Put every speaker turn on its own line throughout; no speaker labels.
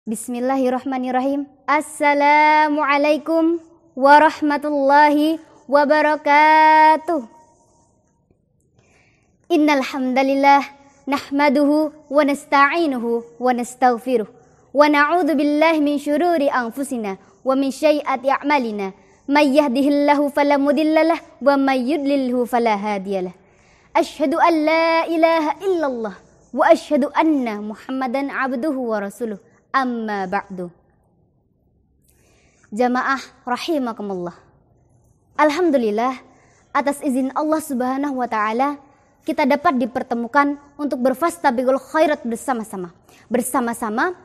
Bismillahirrahmanirrahim. Assalamualaikum warahmatullahi wabarakatuh. Innal hamdalillah nahmaduhu wa nasta'inuhu wa nastaghfiruh wa na'udzu billahi min syururi anfusina wa min sayyiati a'malina. May yahdihillahu fala mudhillalah wa may yudlilhu fala hadiyalah. Asyhadu an la ilaha illallah wa asyhadu anna Muhammadan abduhu wa rasuluh. Amma ba'du. Jamaah rahimakumullah. Alhamdulillah, atas izin Allah Subhanahu wa taala kita dapat dipertemukan untuk berfastabiqul khairat bersama-sama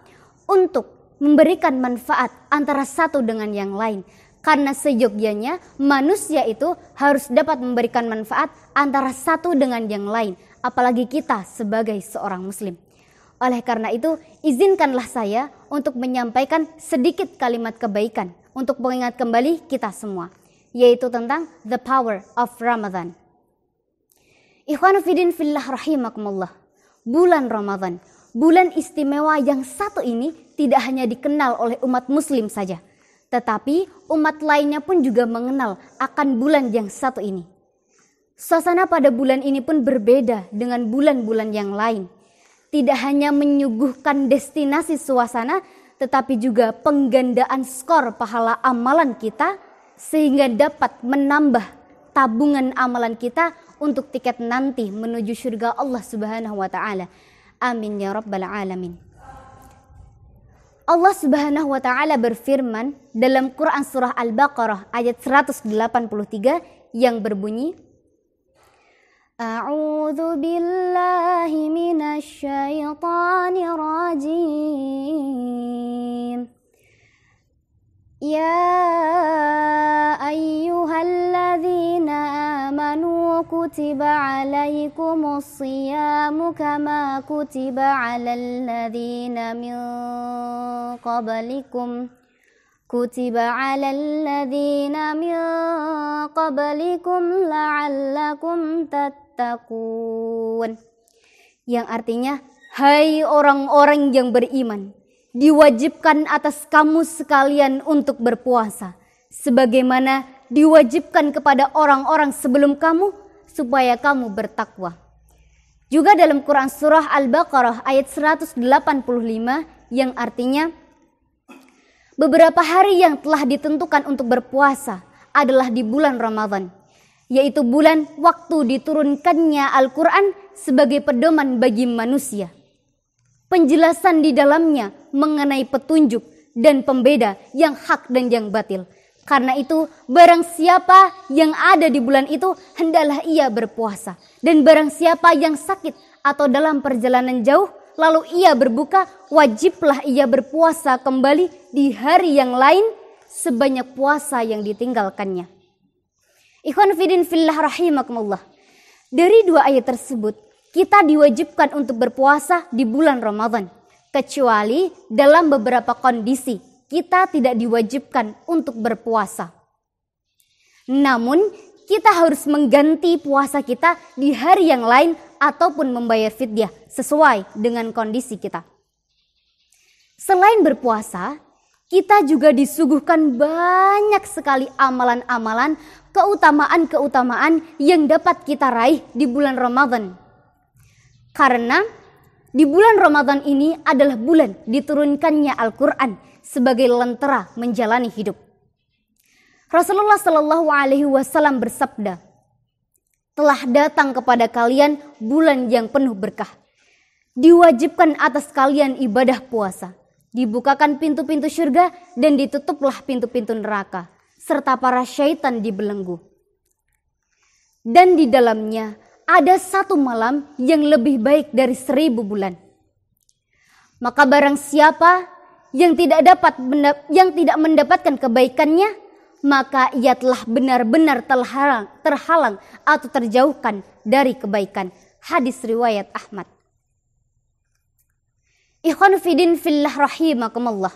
untuk memberikan manfaat antara satu dengan yang lain. Karena seyogyanya manusia itu harus dapat memberikan manfaat antara satu dengan yang lain, apalagi kita sebagai seorang muslim. Oleh karena itu, izinkanlah saya untuk menyampaikan sedikit kalimat kebaikan untuk mengingat kembali kita semua, yaitu tentang the power of Ramadan. Ikhwanu fiddin fillah rahimakumullah. Bulan Ramadan, bulan istimewa yang satu ini tidak hanya dikenal oleh umat muslim saja, tetapi umat lainnya pun juga mengenal akan bulan yang satu ini. Suasana pada bulan ini pun berbeda dengan bulan-bulan yang lain. Tidak hanya menyuguhkan destinasi suasana, tetapi juga penggandaan skor pahala amalan kita, sehingga dapat menambah tabungan amalan kita untuk tiket nanti menuju surga Allah Subhanahu wa taala. Amin ya rabbal alamin. Allah Subhanahu wa taala berfirman dalam Quran surah Al-Baqarah ayat 183 yang berbunyi, A'udzu billahi minasy syaithanir rajim. Ya ayyuhalladzina amanu kutiba alaikumus shiyamu kama kutiba alal ladzina min qablikum la'allakum tattaqun. Yang artinya, hai orang-orang yang beriman, diwajibkan atas kamu sekalian untuk berpuasa, sebagaimana diwajibkan kepada orang-orang sebelum kamu, supaya kamu bertakwa. Juga dalam Quran surah Al-Baqarah ayat 185 yang artinya, beberapa hari yang telah ditentukan untuk berpuasa adalah di bulan Ramadan, yaitu bulan waktu diturunkannya Al-Quran sebagai pedoman bagi manusia. Penjelasan di dalamnya mengenai petunjuk dan pembeda yang hak dan yang batil. Karena itu, barang siapa yang ada di bulan itu, hendaklah ia berpuasa. Dan barang siapa yang sakit atau dalam perjalanan jauh, lalu ia berbuka, wajiblah ia berpuasa kembali di hari yang lain sebanyak puasa yang ditinggalkannya. Ikhwan fiddin fillah rahimakumullah. Dari dua ayat tersebut, kita diwajibkan untuk berpuasa di bulan Ramadan. Kecuali dalam beberapa kondisi, kita tidak diwajibkan untuk berpuasa. Namun, kita harus mengganti puasa kita di hari yang lain ataupun membayar fidyah sesuai dengan kondisi kita. Selain berpuasa, kita juga disuguhkan banyak sekali amalan-amalan, keutamaan-keutamaan yang dapat kita raih di bulan Ramadan. Karena di bulan Ramadan ini adalah bulan diturunkannya Al-Quran sebagai lentera menjalani hidup. Rasulullah Shallallahu Alaihi Wasallam bersabda, telah datang kepada kalian bulan yang penuh berkah. Diwajibkan atas kalian ibadah puasa. Dibukakan pintu-pintu surga dan ditutuplah pintu-pintu neraka. Serta para syaitan dibelenggu. Dan di dalamnya ada satu malam yang lebih baik dari 1000 bulan. Maka barang siapa yang tidak mendapatkan kebaikannya, maka ia telah benar-benar terhalang atau terjauhkan dari kebaikan. Hadis riwayat Ahmad. Ikhwan fiddin fillah rahimakumullah.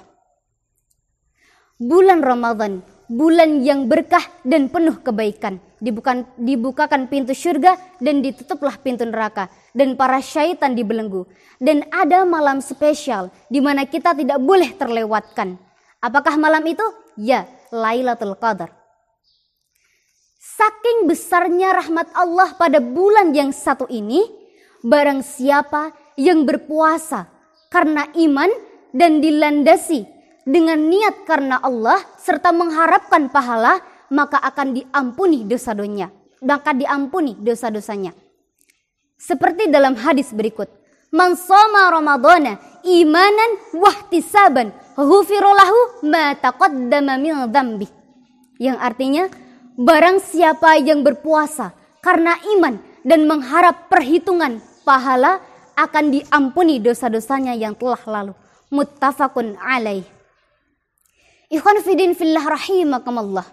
Bulan Ramadan, bulan yang berkah dan penuh kebaikan. dibukakan pintu surga dan ditutuplah pintu neraka, dan para syaitan dibelenggu. Dan ada malam spesial di mana kita tidak boleh terlewatkan. Apakah malam itu? Ya, Lailatul Qadar. Saking besarnya rahmat Allah pada bulan yang satu ini, barang siapa yang berpuasa karena iman dan dilandasi dengan niat karena Allah serta mengharapkan pahala, maka akan diampuni dosa-dosanya. Seperti dalam hadis berikut, man shoma ramadhana imanan wahtisaban ghufira lahu ma taqaddama min dzambi. Yang artinya, barang siapa yang berpuasa karena iman dan mengharap perhitungan pahala, akan diampuni dosa-dosanya yang telah lalu. Muttafaqun alaih. Ikhwan fillah fillah rahimakumullah.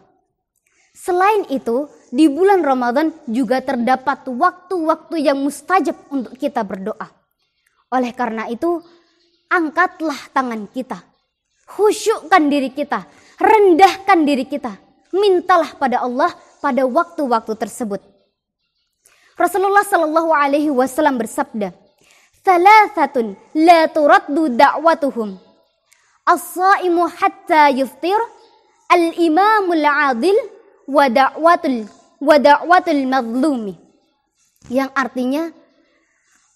Selain itu, di bulan Ramadan juga terdapat waktu-waktu yang mustajab untuk kita berdoa. Oleh karena itu, angkatlah tangan kita, khusyukkan diri kita, rendahkan diri kita, mintalah pada Allah pada waktu-waktu tersebut. Rasulullah Shallallahu Alaihi Wasallam bersabda, "Thalathatun la turaddu da'watuhum, as-saimu hatta yuftir, al-imamul adil, wa da'watul mazlumi." Yang artinya,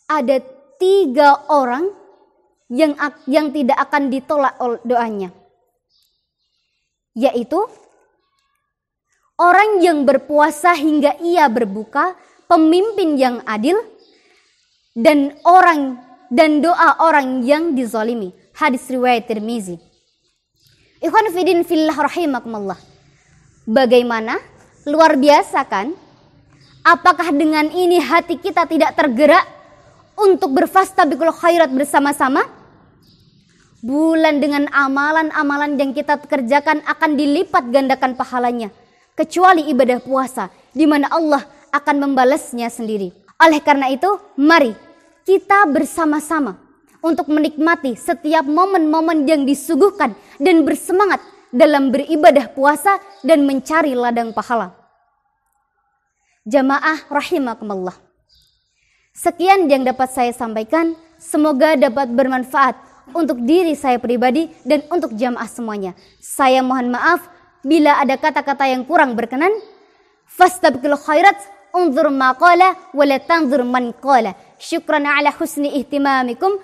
ada 3 orang yang tidak akan ditolak doanya, yaitu orang yang berpuasa hingga ia berbuka, pemimpin yang adil, dan doa orang yang dizalimi. Hadis riwayat Tirmizi. Ikhwan fillah rahimakumullah. Bagaimana? Luar biasa kan? Apakah dengan ini hati kita tidak tergerak untuk berfastabiqul khairat bersama-sama? Bulan dengan amalan-amalan yang kita kerjakan akan dilipat gandakan pahalanya, kecuali ibadah puasa, di mana Allah akan membalasnya sendiri. Oleh karena itu, mari kita bersama-sama untuk menikmati setiap momen-momen yang disuguhkan dan bersemangat dalam beribadah puasa dan mencari ladang pahala. Jamaah rahimakumullah. Sekian yang dapat saya sampaikan, semoga dapat bermanfaat untuk diri saya pribadi dan untuk jamaah semuanya. Saya mohon maaf bila ada kata-kata yang kurang berkenan. Fastabiqul khairat, unzur ma qala wa la tanzur man qala. Syukran ala husni ihtimamikum.